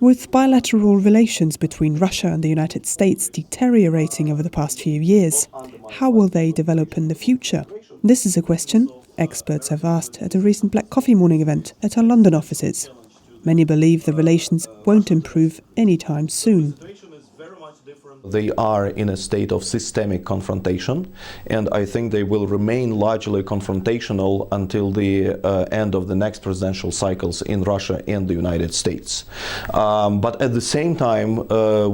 With bilateral relations between Russia and the United States deteriorating over the past few years, how will they develop in the future? This is a question experts have asked at a recent Black Coffee Morning event at our London offices. Many believe the relations won't improve anytime soon. They are in a state of systemic confrontation, and I think they will remain largely confrontational until the end of the next presidential cycles in Russia and the United States. But at the same time,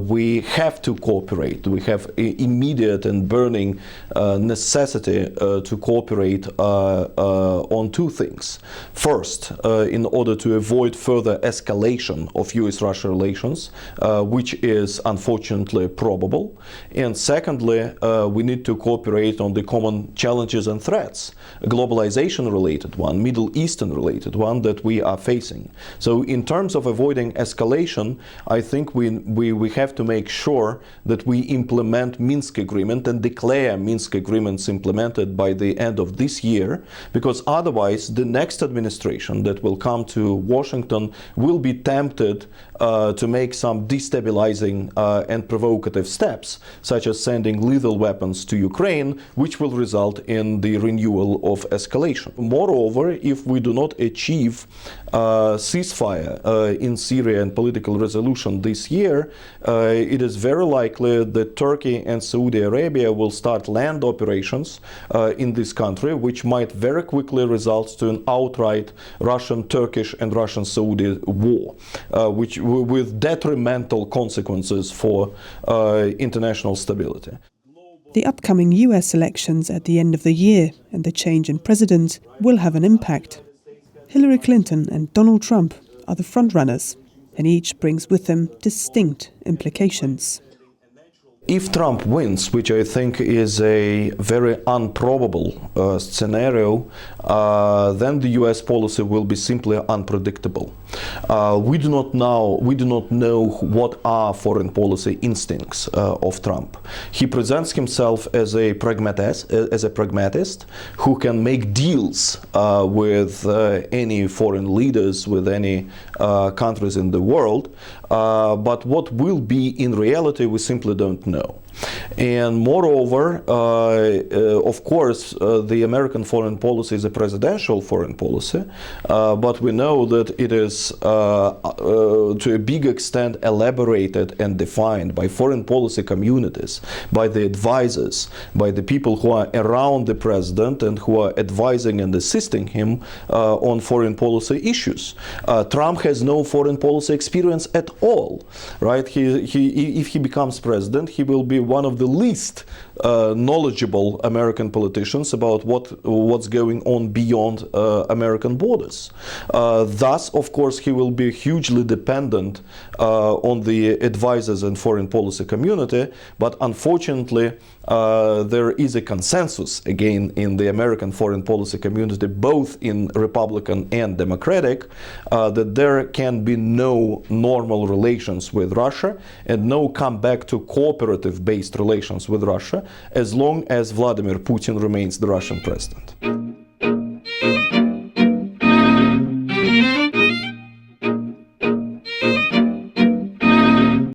we have to cooperate. We have immediate and burning necessity to cooperate on two things. First, in order to avoid further escalation of US-Russia relations, which is unfortunately probable. And secondly, we need to cooperate on the common challenges and threats, a globalization-related one, Middle Eastern-related one that we are facing. So in terms of avoiding escalation, I think we have to make sure that we implement Minsk Agreement and declare Minsk Agreements implemented by the end of this year, because otherwise the next administration that will come to Washington will be tempted to make some destabilizing and provocative steps, such as sending lethal weapons to Ukraine, which will result in the renewal of escalation. Moreover, if we do not achieve ceasefire in Syria and political resolution this year, it is very likely that Turkey and Saudi Arabia will start land operations in this country, which might very quickly result to an outright Russian, Turkish and Russian Saudi war, which with detrimental consequences for international stability. The upcoming US elections at the end of the year and the change in president will have an impact. Hillary Clinton and Donald Trump are the frontrunners, and each brings with them distinct implications. If Trump wins, which I think is a very improbable scenario, then the US policy will be simply unpredictable. We do not know what are foreign policy instincts of Trump. He presents himself as a pragmatist who can make deals with any foreign leaders, with any countries in the world. But what will be in reality, we simply don't know. And moreover, of course, the American foreign policy is a presidential foreign policy, but we know that it is to a big extent elaborated and defined by foreign policy communities, by the advisors, by the people who are around the president and who are advising and assisting him on foreign policy issues. Trump has no foreign policy experience at all, right? If he becomes president, he will be one of the least knowledgeable American politicians about what's going on beyond American borders. Thus, of course, he will be hugely dependent on the advisors and foreign policy community, but unfortunately, there is a consensus, again, in the American foreign policy community, both in Republican and Democratic, that there can be no normal relations with Russia and no comeback to cooperative-based relations with Russia as long as Vladimir Putin remains the Russian president.